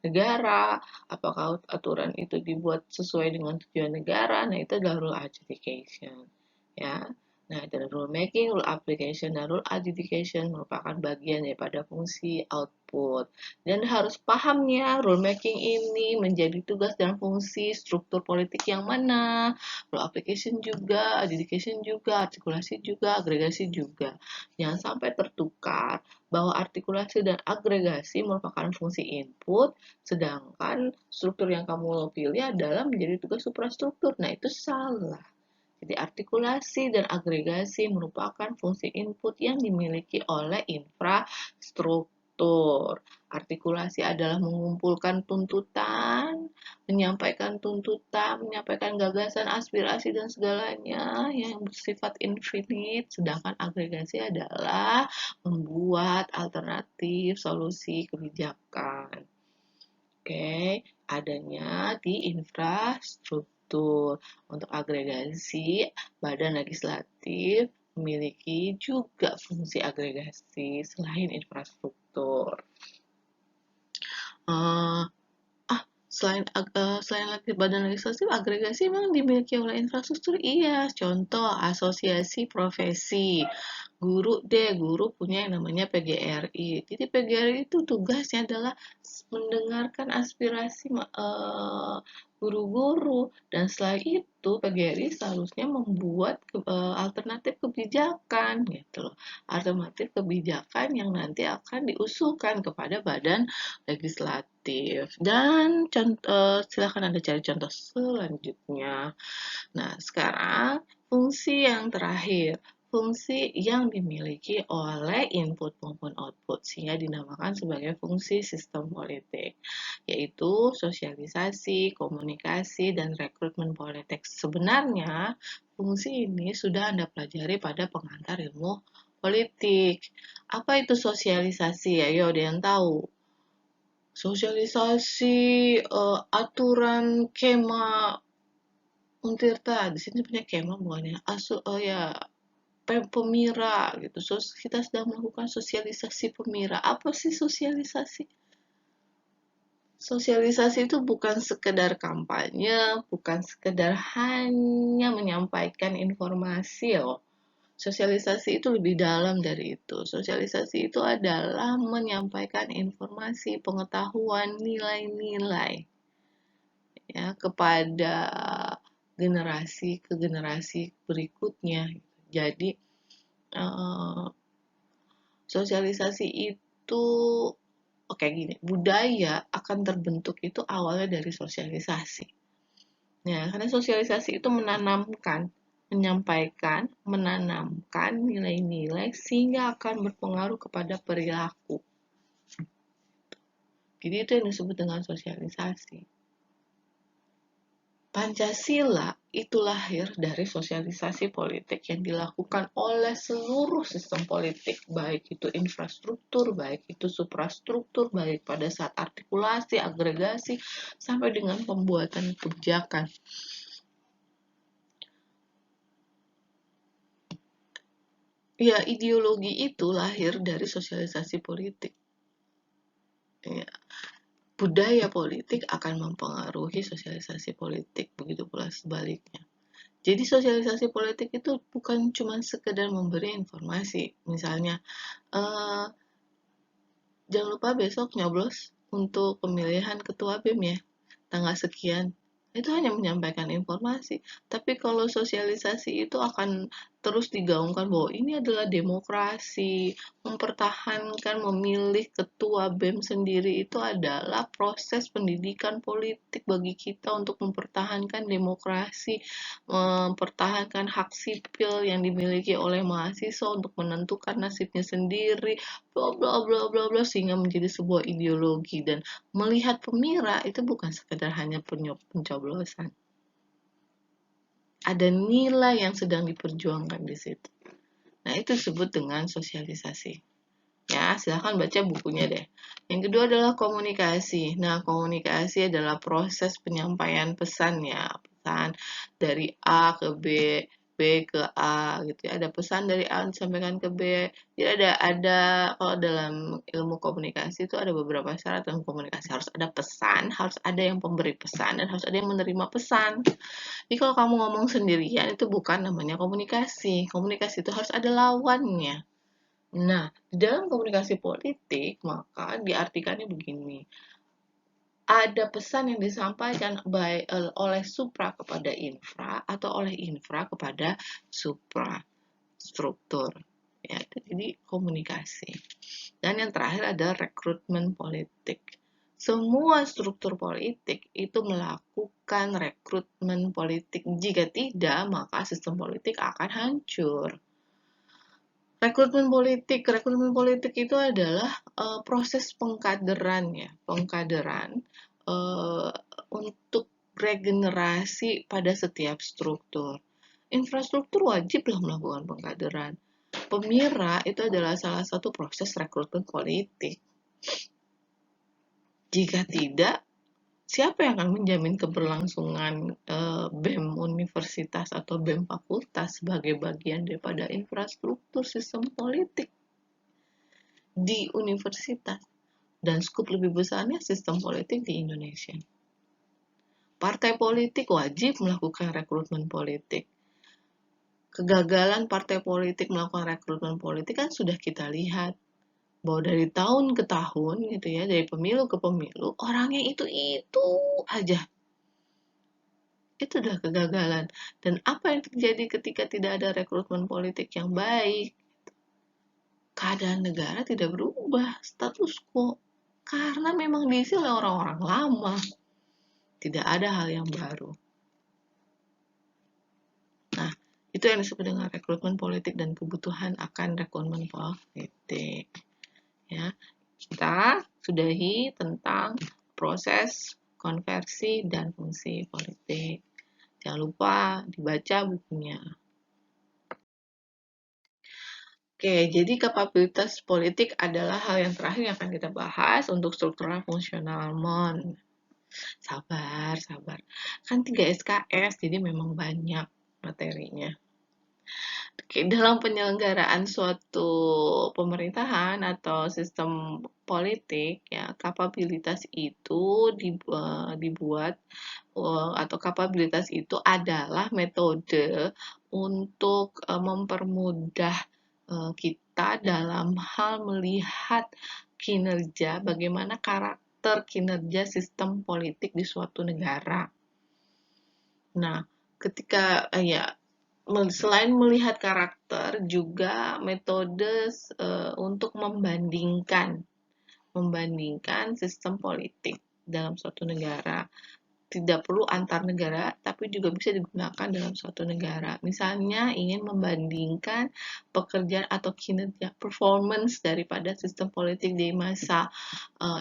negara, apakah aturan itu dibuat sesuai dengan tujuan negara. Nah, itu adalah rule adjudication ya. Nah, dari rule making, rule application, dan rule adjudication merupakan bagian daripada fungsi output. Dan harus pahamnya rule making ini menjadi tugas dan fungsi struktur politik yang mana, rule application juga, adjudication juga, artikulasi juga, agregasi juga. Jangan sampai tertukar bahwa artikulasi dan agregasi merupakan fungsi input, sedangkan struktur yang kamu pilih adalah menjadi tugas suprastruktur. Nah, itu salah. Jadi artikulasi dan agregasi merupakan fungsi input yang dimiliki oleh infrastruktur. Artikulasi adalah mengumpulkan tuntutan, menyampaikan gagasan, aspirasi, dan segalanya yang bersifat infinite, sedangkan agregasi adalah membuat alternatif solusi kebijakan. Oke, adanya di infrastruktur. Untuk agregasi, badan legislatif memiliki juga fungsi agregasi selain infrastruktur. Selain badan legislatif, agregasi memang dimiliki oleh infrastruktur. Iya, contoh asosiasi profesi. Guru punya yang namanya PGRI. Jadi PGRI itu tugasnya adalah mendengarkan aspirasi guru-guru, dan setelah itu PGRI seharusnya membuat alternatif kebijakan gitu loh. Alternatif kebijakan yang nanti akan diusulkan kepada badan legislatif. Dan silakan Anda cari contoh selanjutnya. Nah, sekarang fungsi yang terakhir. fungsi yang dimiliki oleh input maupun output, sehingga dinamakan sebagai fungsi sistem politik, yaitu sosialisasi, komunikasi, dan rekrutmen politik. Sebenarnya, fungsi ini sudah Anda pelajari pada pengantar ilmu politik. Apa itu sosialisasi? Ayo, ada yang tahu? Sosialisasi aturan kema Untirta, di sini punya kema bukannya? Ya, pemira gitu. Kita sedang melakukan sosialisasi pemira. Apa sih sosialisasi? Sosialisasi itu bukan sekedar kampanye, bukan sekedar hanya menyampaikan informasi loh. Sosialisasi itu lebih dalam dari itu. Sosialisasi itu adalah menyampaikan informasi, pengetahuan, nilai-nilai ya kepada generasi ke generasi berikutnya. Jadi eh, sosialisasi itu oke gini, budaya akan terbentuk itu awalnya dari sosialisasi. Ya, karena sosialisasi itu menanamkan, menyampaikan, menanamkan nilai-nilai sehingga akan berpengaruh kepada perilaku. Jadi itu yang disebut dengan sosialisasi. Pancasila itu lahir dari sosialisasi politik yang dilakukan oleh seluruh sistem politik, baik itu infrastruktur, baik itu suprastruktur, baik pada saat artikulasi, agregasi, sampai dengan pembuatan kebijakan. Ya, ideologi itu lahir dari sosialisasi politik. Ya, budaya politik akan mempengaruhi sosialisasi politik, begitu pula sebaliknya. Jadi sosialisasi politik itu bukan cuma sekedar memberi informasi. Misalnya, jangan lupa besok nyoblos untuk pemilihan ketua BEM ya, tanggal sekian. Itu hanya menyampaikan informasi. Tapi kalau sosialisasi itu akan terus digaungkan bahwa ini adalah demokrasi, mempertahankan memilih ketua BEM sendiri itu adalah proses pendidikan politik bagi kita untuk mempertahankan demokrasi, mempertahankan hak sipil yang dimiliki oleh mahasiswa untuk menentukan nasibnya sendiri, bla bla bla bla bla, sehingga menjadi sebuah ideologi. Dan melihat pemira itu bukan sekedar hanya pencoblosan. Ada nilai yang sedang diperjuangkan di situ. Nah, itu disebut dengan sosialisasi. Ya, silahkan baca bukunya deh. Yang kedua adalah komunikasi. Nah, komunikasi adalah proses penyampaian pesan ya. Pesan dari A ke B, B ke A gitu ya. Ada pesan dari A disampaikan ke B. Jadi ada kalau dalam ilmu komunikasi itu ada beberapa syarat dalam komunikasi. Harus ada pesan, harus ada yang pemberi pesan, dan harus ada yang menerima pesan. Jadi kalau kamu ngomong sendirian itu bukan namanya komunikasi. Komunikasi itu harus ada lawannya. Nah, di dalam komunikasi politik, maka diartikannya begini. Ada pesan yang disampaikan oleh supra kepada infra atau oleh infra kepada supra struktur. Ya, jadi komunikasi. Dan yang terakhir ada rekrutmen politik. Semua struktur politik itu melakukan rekrutmen politik. Jika tidak, maka sistem politik akan hancur. Rekrutmen politik itu adalah proses pengkaderan ya, pengkaderan untuk regenerasi pada setiap struktur. Infrastruktur wajiblah melakukan pengkaderan. Pemira itu adalah salah satu proses rekrutmen politik. Jika tidak, siapa yang akan menjamin keberlangsungan BEM universitas atau BEM fakultas sebagai bagian daripada infrastruktur sistem politik di universitas? Dan skup lebih besarnya sistem politik di Indonesia. Partai politik wajib melakukan rekrutmen politik. Kegagalan partai politik melakukan rekrutmen politik kan sudah kita lihat. Bahwa dari tahun ke tahun gitu ya, dari pemilu ke pemilu, orangnya itu aja. Itu udah kegagalan. Dan apa yang terjadi ketika tidak ada rekrutmen politik yang baik? Keadaan negara tidak berubah, status quo. Karena memang diisi oleh orang-orang lama. Tidak ada hal yang baru. Nah, Itu yang disebut dengan rekrutmen politik dan kebutuhan akan rekrutmen politik. Ya, kita sudahi tentang proses konversi dan fungsi politik. Jangan lupa dibaca bukunya. Oke, jadi kapabilitas politik adalah hal yang terakhir yang akan kita bahas untuk struktural fungsional MON. Sabar, sabar. Kan 3 SKS, jadi memang banyak materinya. Oke, dalam penyelenggaraan suatu pemerintahan atau sistem politik, ya, kapabilitas itu dibuat atau kapabilitas itu adalah metode untuk mempermudah kita dalam hal melihat kinerja, bagaimana karakter kinerja sistem politik di suatu negara. Nah, ketika selain melihat karakter, juga metode untuk membandingkan sistem politik dalam suatu negara. Tidak perlu antar negara, tapi juga bisa digunakan dalam suatu negara. Misalnya ingin membandingkan pekerjaan atau kinerja performance daripada sistem politik di masa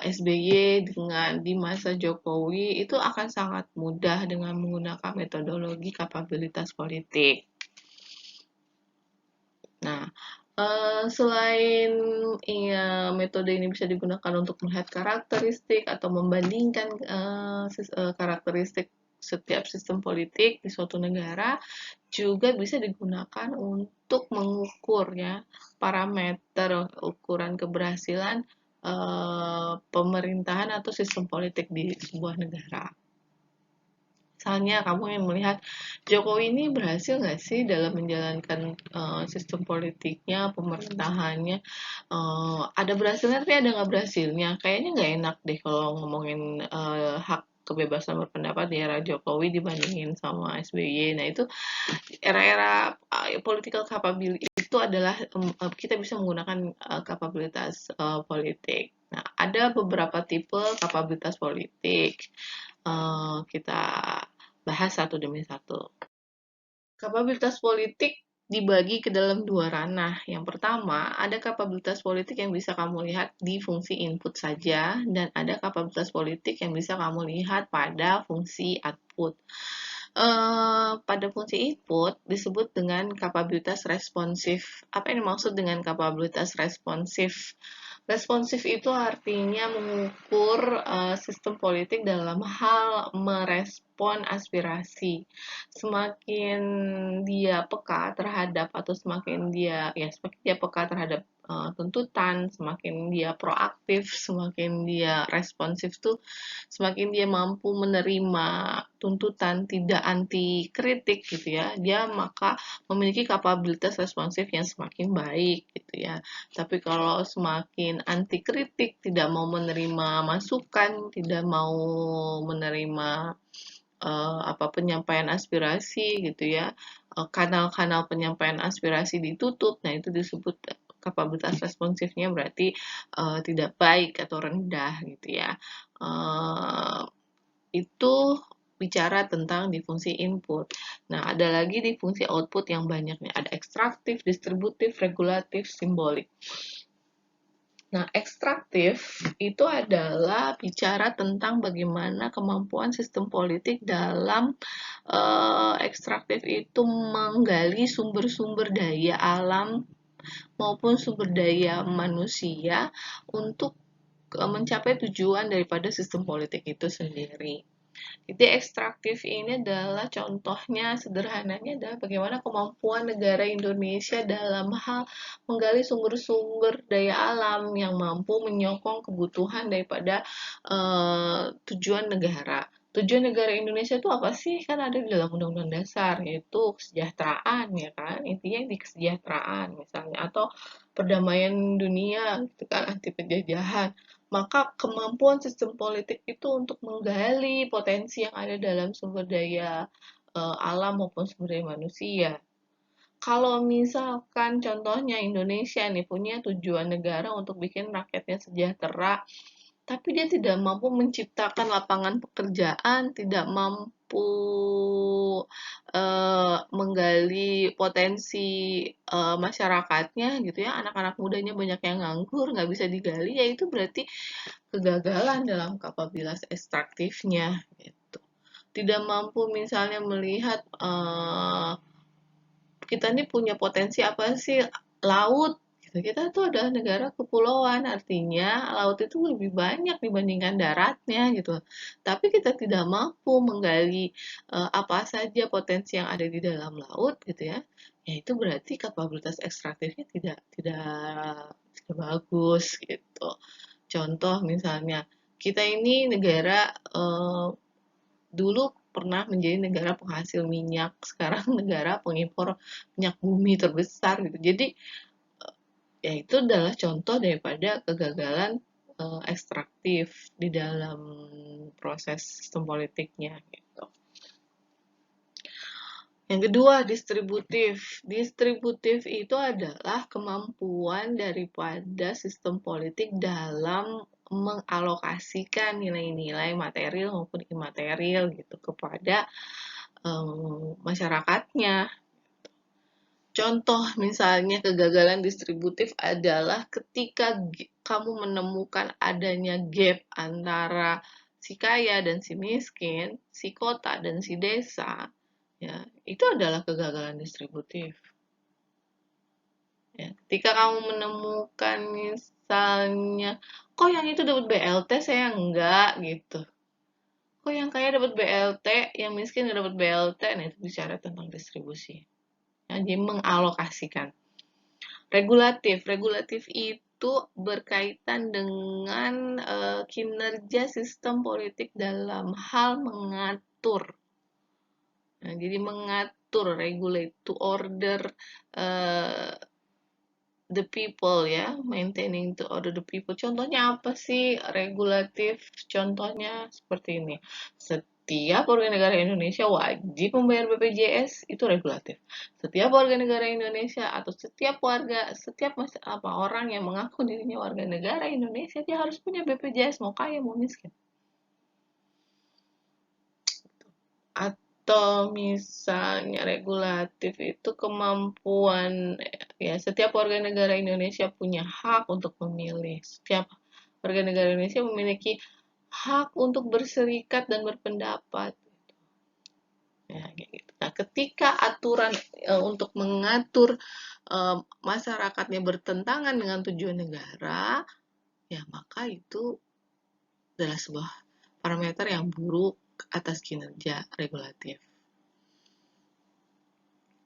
SBY dengan di masa Jokowi, itu akan sangat mudah dengan menggunakan metodologi kapabilitas politik. Nah, selain metode ini bisa digunakan untuk melihat karakteristik atau membandingkan karakteristik setiap sistem politik di suatu negara, juga bisa digunakan untuk mengukur ya parameter ukuran keberhasilan pemerintahan atau sistem politik di sebuah negara. Misalnya kamu yang melihat Jokowi ini berhasil nggak sih dalam menjalankan sistem politiknya, pemerintahannya, ada berhasilnya tapi ada nggak berhasilnya. Kayaknya nggak enak deh kalau ngomongin hak kebebasan berpendapat di era Jokowi dibandingin sama SBY. Nah itu era-era political capability itu adalah kita bisa menggunakan kapabilitas politik. Nah ada beberapa tipe kapabilitas politik. Kita bahas satu demi satu. Kapabilitas politik dibagi ke dalam 2 ranah. Yang pertama, ada kapabilitas politik yang bisa kamu lihat di fungsi input saja, dan ada kapabilitas politik yang bisa kamu lihat pada fungsi output. Pada fungsi input disebut dengan kapabilitas responsif. Apa yang dimaksud dengan kapabilitas responsif? Responsif itu artinya mengukur sistem politik dalam hal merespon aspirasi. Semakin dia peka terhadap atau semakin dia peka terhadap tuntutan, semakin dia proaktif, semakin dia responsif tuh, semakin dia mampu menerima tuntutan, tidak anti kritik gitu ya, dia maka memiliki kapabilitas responsif yang semakin baik gitu ya. Tapi kalau semakin anti kritik, tidak mau menerima masukan, tidak mau menerima penyampaian aspirasi gitu ya, kanal-kanal penyampaian aspirasi ditutup, nah itu disebut kapabilitas responsifnya berarti tidak baik atau rendah gitu ya. Itu bicara tentang di fungsi input. Nah, ada lagi di fungsi output yang banyaknya. Ada ekstraktif, distributif, regulatif, simbolik. Nah, ekstraktif itu adalah bicara tentang bagaimana kemampuan sistem politik dalam ekstraktif itu menggali sumber-sumber daya alam maupun sumber daya manusia untuk mencapai tujuan daripada sistem politik itu sendiri. Jadi ekstraktif ini adalah contohnya, sederhananya adalah bagaimana kemampuan negara Indonesia dalam hal menggali sumber-sumber daya alam yang mampu menyokong kebutuhan daripada tujuan negara. Tujuan negara Indonesia itu apa sih? Kan ada di dalam Undang-Undang Dasar, yaitu kesejahteraan, ya kan? Intinya di kesejahteraan misalnya, atau perdamaian dunia, gitu kan, anti penjajahan. Maka kemampuan sistem politik itu untuk menggali potensi yang ada dalam sumber daya alam maupun sumber daya manusia. Kalau misalkan contohnya Indonesia nih punya tujuan negara untuk bikin rakyatnya sejahtera, tapi dia tidak mampu menciptakan lapangan pekerjaan, tidak mampu menggali potensi masyarakatnya gitu ya, anak-anak mudanya banyak yang nganggur, nggak bisa digali, ya itu berarti kegagalan dalam kapabilitas ekstraktifnya gitu. Tidak mampu misalnya melihat kita ini punya potensi apa sih, laut gitu. Kita tuh adalah negara kepulauan, artinya laut itu lebih banyak dibandingkan daratnya gitu. Tapi kita tidak mampu menggali apa saja potensi yang ada di dalam laut gitu ya. Ya itu berarti kapabilitas ekstraktifnya tidak bagus gitu. Contoh misalnya, kita ini negara dulu pernah menjadi negara penghasil minyak, sekarang negara pengimpor minyak bumi terbesar gitu. Jadi ya itu adalah contoh daripada kegagalan ekstraktif di dalam proses sistem politiknya gitu. Yang kedua, distributif. Distributif itu adalah kemampuan daripada sistem politik dalam mengalokasikan nilai-nilai material maupun imaterial gitu kepada masyarakatnya. Contoh misalnya kegagalan distributif adalah ketika kamu menemukan adanya gap antara si kaya dan si miskin, si kota dan si desa, ya, itu adalah kegagalan distributif. Ya, ketika kamu menemukan misalnya, kok yang itu dapat BLT saya enggak gitu. Kok yang kaya dapat BLT, yang miskin nggak dapat BLT, nah itu bicara tentang distribusi. Ya, jadi mengalokasikan. Regulatif itu berkaitan dengan kinerja sistem politik dalam hal mengatur. Nah, jadi mengatur, regulate, to order uh, the people ya, maintaining to order the people. Contohnya apa sih regulatif? Contohnya seperti ini. Setiap warga negara Indonesia wajib membayar BPJS, itu regulatif. Setiap warga negara Indonesia atau setiap orang yang mengaku dirinya warga negara Indonesia, dia harus punya BPJS, mau kaya mau miskin. Atau misalnya regulatif itu kemampuan, ya setiap warga negara Indonesia punya hak untuk memilih. Setiap warga negara Indonesia memiliki hak untuk berserikat dan berpendapat. Ya, gitu. Nah, ketika aturan untuk mengatur masyarakatnya bertentangan dengan tujuan negara, ya maka itu adalah sebuah parameter yang buruk atas kinerja regulatif.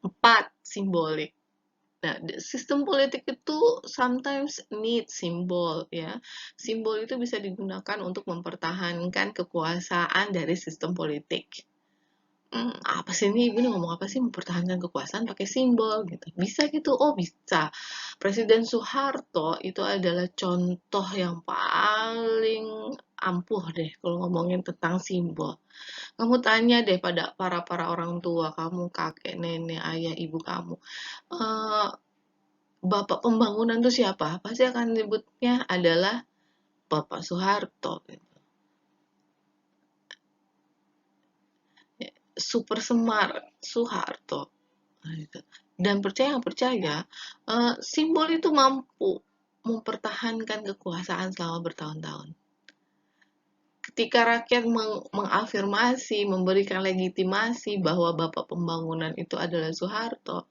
4. Simbolik. Nah, sistem politik itu sometimes need simbol ya. Simbol itu bisa digunakan untuk mempertahankan kekuasaan dari sistem politik. Apa sih ini ibu ngomong apa sih, mempertahankan kekuasaan pakai simbol gitu. Bisa gitu? Oh bisa. Presiden Soeharto itu adalah contoh yang paling ampuh deh kalau ngomongin tentang simbol. Kamu tanya deh pada para orang tua kamu, kakek, nenek, ayah, ibu kamu. Bapak pembangunan itu siapa? Pasti akan nyebutnya adalah Bapak Soeharto. Gitu. Super Semar Soeharto. Gitu. Dan percaya simbol itu mampu mempertahankan kekuasaan selama bertahun-tahun. Ketika rakyat mengafirmasi, memberikan legitimasi bahwa Bapak Pembangunan itu adalah Soeharto,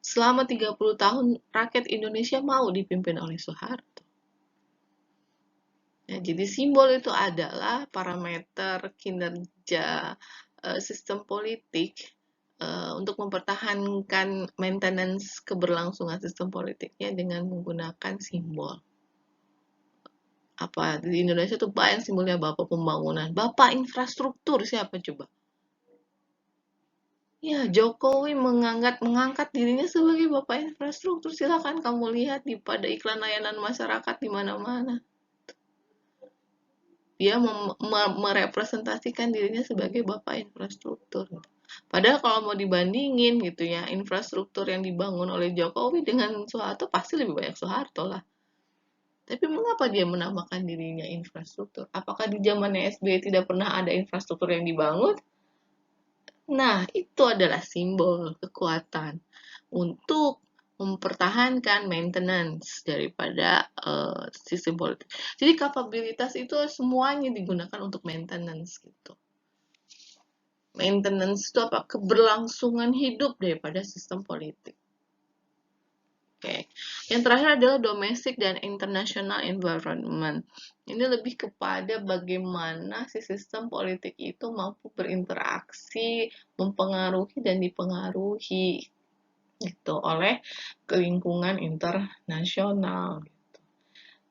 selama 30 tahun rakyat Indonesia mau dipimpin oleh Soeharto. Ya, jadi simbol itu adalah parameter kinerja sistem politik untuk mempertahankan maintenance keberlangsungan sistem politiknya dengan menggunakan simbol. Apa di Indonesia tuh banyak simbolnya, Bapak Pembangunan, Bapak Infrastruktur, siapa coba? Ya, Jokowi mengangkat dirinya sebagai Bapak Infrastruktur. Silakan kamu lihat pada iklan layanan masyarakat di mana-mana. Dia merepresentasikan dirinya sebagai Bapak Infrastruktur. Padahal kalau mau dibandingin gitu ya, infrastruktur yang dibangun oleh Jokowi dengan Soeharto pasti lebih banyak Soeharto lah. Tapi mengapa dia menamakan dirinya infrastruktur? Apakah di zamannya SBY tidak pernah ada infrastruktur yang dibangun? Nah, itu adalah simbol kekuatan untuk mempertahankan maintenance daripada sistem politik. Jadi kapabilitas itu semuanya digunakan untuk maintenance gitu. Maintenance itu apa? Keberlangsungan hidup daripada sistem politik. Oke. Yang terakhir adalah domestic dan international environment. Ini lebih kepada bagaimana si sistem politik itu mampu berinteraksi, mempengaruhi dan dipengaruhi gitu oleh lingkungan internasional.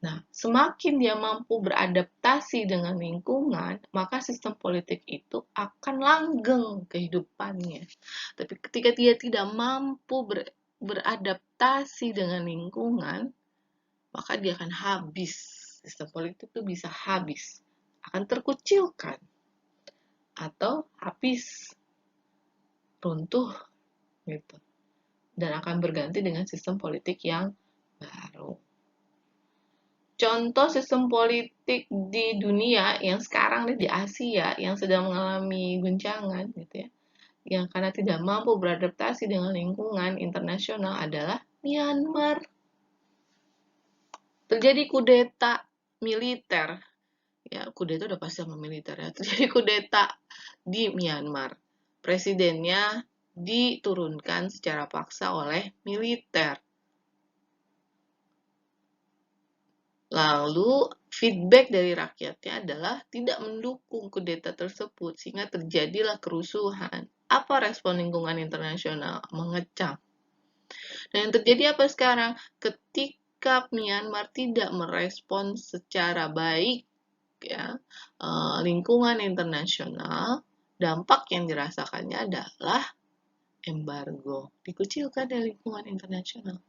Nah, semakin dia mampu beradaptasi dengan lingkungan, maka sistem politik itu akan langgeng kehidupannya. Tapi ketika dia tidak mampu beradaptasi dengan lingkungan, maka dia akan habis. Sistem politik itu bisa habis, akan terkucilkan, atau habis, runtuh, gitu. Dan akan berganti dengan sistem politik yang baru. Contoh sistem politik di dunia yang sekarang di Asia yang sedang mengalami guncangan gitu ya, yang karena tidak mampu beradaptasi dengan lingkungan internasional adalah Myanmar. Terjadi kudeta militer, ya kudeta udah pasti sama militer ya, terjadi kudeta di Myanmar. Presidennya diturunkan secara paksa oleh militer. Lalu feedback dari rakyatnya adalah tidak mendukung kudeta tersebut sehingga terjadilah kerusuhan. Apa respon lingkungan internasional? Mengecam. Dan yang terjadi apa sekarang? Ketika Myanmar tidak merespon secara baik ya lingkungan internasional, dampak yang dirasakannya adalah embargo, dikucilkan dari lingkungan internasional.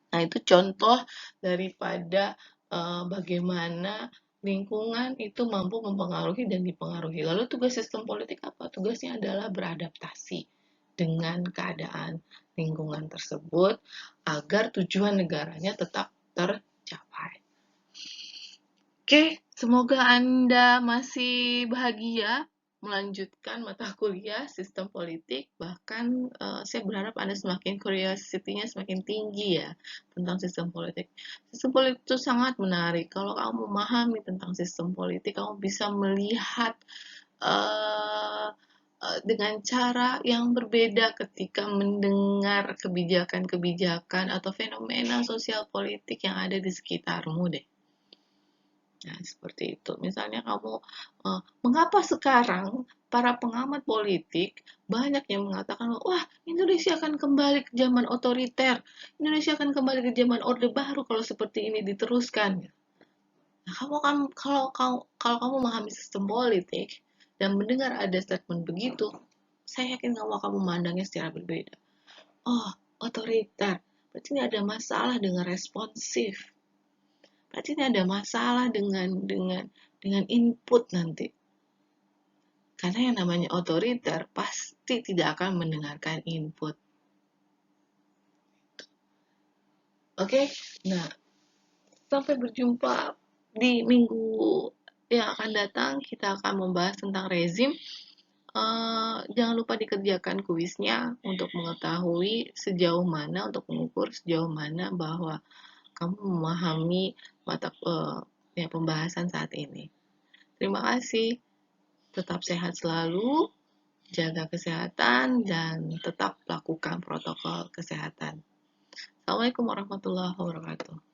Nah, itu contoh daripada bagaimana lingkungan itu mampu mempengaruhi dan dipengaruhi. Lalu tugas sistem politik apa? Tugasnya adalah beradaptasi dengan keadaan lingkungan tersebut agar tujuan negaranya tetap tercapai. Oke, semoga Anda masih bahagia melanjutkan mata kuliah sistem politik. Bahkan saya berharap Anda semakin curiosity-nya semakin tinggi ya tentang sistem politik. Sistem politik itu sangat menarik. Kalau kamu memahami tentang sistem politik, kamu bisa melihat dengan cara yang berbeda ketika mendengar kebijakan-kebijakan atau fenomena sosial politik yang ada di sekitarmu deh. Nah, seperti itu. Misalnya kamu, mengapa sekarang para pengamat politik banyak yang mengatakan, wah Indonesia akan kembali ke zaman otoriter, Indonesia akan kembali ke zaman Orde Baru kalau seperti ini diteruskan. Nah, kalau kamu memahami sistem politik dan mendengar ada statement begitu, saya yakin kamu akan memandangnya secara berbeda. Oh, otoriter, berarti ini ada masalah dengan responsif. Berarti ini ada masalah dengan input nanti. Karena yang namanya otoriter pasti tidak akan mendengarkan input. Oke, nah sampai berjumpa di minggu yang akan datang. Kita akan membahas tentang rezim. Jangan lupa dikerjakan kuisnya untuk mengetahui sejauh mana, untuk mengukur sejauh mana bahwa kamu memahami mata pembahasan saat ini. Terima kasih. Tetap sehat selalu, jaga kesehatan, dan tetap lakukan protokol kesehatan. Assalamualaikum warahmatullahi wabarakatuh.